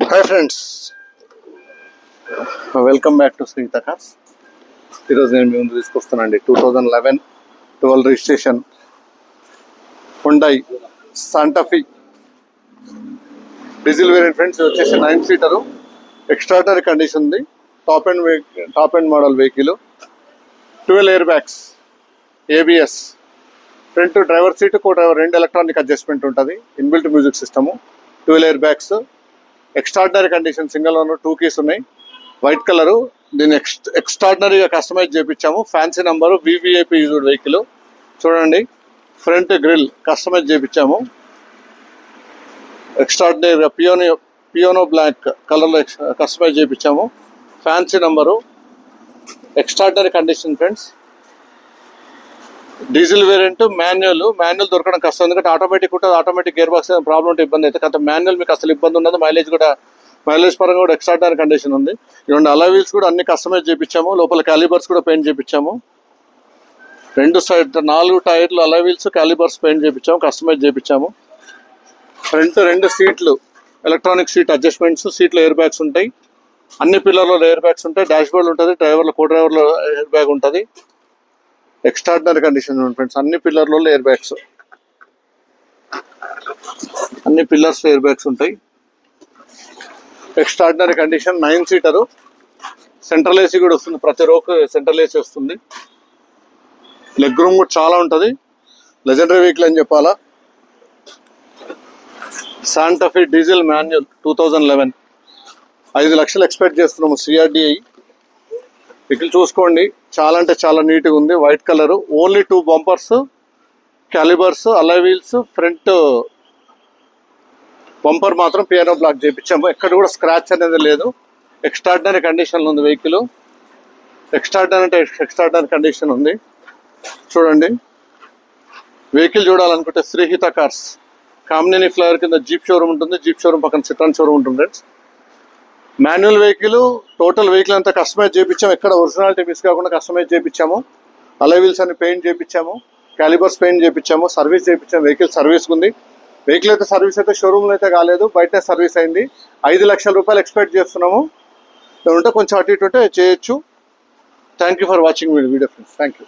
Hi friends, welcome back to Sritha cars. ఈరోజు నేను మీ ముందు తీసుకొస్తానండి 2011-12 registration Hyundai Santa Fe diesel variant. Friends వచ్చేసి 9 సీటరు, ఎక్స్ట్రాడనరీ కండిషన్ ఉంది. Top end model vehicle. 12 air bags, ABS, front driver seat co driver 2 electronic adjustment ఉంటుంది. Inbuilt music system. 12 air bags, extraordinary condition, single owner, 2 keys ఉన్నాయి. White colour. దీన్ని ఎక్స్ట్రాడినరీగా customise చేయించాము. Fancy number, VVIP used vehicle. చూడండి, front grill customise చేయించాము. ఎక్స్ట్రాడినరీగా piano black కలర్లో customise చేయించాము. Fancy number, extraordinary condition friends. Diesel variant, manual దొరకడం కష్టం, ఎందుకంటే ఆటోమేటిక్ ఉంటుంది. ఆటోమేటిక్ గేర్ బాక్స్ ప్రాబ్లం ఉంటే ఇబ్బంది అయితే, కొంత మాన్యువల్ మీకు అసలు ఇబ్బంది ఉండదు. మైలేజ్ పరంగా కూడా ఎక్స్ట్రాడినరీ కండిషన్ ఉంది. ఇవ్వండి, అలా వీల్స్ కూడా అన్ని కస్టమైజ్ చేయించాము. లోపల క్యాలిబర్స్ కూడా పెయింట్ చేయించాము. 2 సైడ్ 4 టైర్లు అలా వీల్స్, క్యాలిబర్స్ పెయింట్ చేయించాము, కస్టమైజ్ చేయించాము. ఫ్రంట్ 2 సీట్లు ఎలక్ట్రానిక్ సీట్ అడ్జస్ట్మెంట్స్. సీట్లో ఎయిర్ బ్యాగ్స్ ఉంటాయి. అన్ని పిల్లర్లో ఎయిర్ బ్యాగ్స్ ఉంటాయి. డాష్ బోర్డ్ ఉంటుంది. కో డ్రైవర్లో ఎయిర్ బ్యాగ్ ఉంటుంది. Extraordinary condition friends. అన్ని పిల్లర్లలో ఎయిర్ బ్యాగ్స్, అన్ని పిల్లర్స్ ఎయిర్ బ్యాగ్స్ ఉంటాయి. Extraordinary condition. 9 seater, central AC కూడా వస్తుంది. ప్రతి రోకు సెంట్రల్ ఏసీ వస్తుంది. లెగ్ రూమ్ కూడా చాలా ఉంటుంది. లెజెండరీ వెహికల్ అని చెప్పాలా. Santa Fe diesel manual 2011. 5 లక్షలు ఎక్స్పెక్ట్ చేస్తున్నాము. సిఆర్డిఐ వెహికల్ చూసుకోండి, చాలా అంటే చాలా నీట్గా ఉంది. White colour. Only 2 bumpers, callipers, అలా వీల్స్. ఫ్రంట్ బంపర్ మాత్రం పియానో బ్లాక్ చేయించాము. ఎక్కడ కూడా స్క్రాచ్ అనేది లేదు. ఎక్స్ట్రాడినరీ కండిషన్లో ఉంది వెహికల్. ఎక్స్ట్రాడినరీ కండిషన్ ఉంది. చూడండి, వెహికల్ చూడాలనుకుంటే శ్రీహిత కార్స్, కామినేని ఫ్లైఓవర్ కింద జీప్ షోరూమ్ ఉంటుంది. జీప్ షోరూమ్ పక్కన సిట్రాన్ షోరూమ్ ఉంటుంది friends. Manual vehicle. Total vehicle అంతా కస్టమైజ్ చేయించాము. ఎక్కడ ఒరిజినాలిటీ మిస్ కాకుండా కస్టమైజ్ చేయించాము. అలా వీల్స్ అన్ని పెయింట్ చేయించాము. క్యాలిబర్స్ పెయింట్ చేయించాము. సర్వీస్ చేయించాము. వెహికల్ సర్వీస్ ఉంది. వెహికల్ అయితే సర్వీస్ అయితే షోరూమ్లో అయితే కాలేదు, బయటనే సర్వీస్ అయింది. 5 లక్షల రూపాయలు ఎక్స్పెక్ట్ చేస్తున్నాము. ఏమంటే కొంచెం అటు ఇటు ఉంటే చేయొచ్చు. Thank you for watching video friends. Thank you.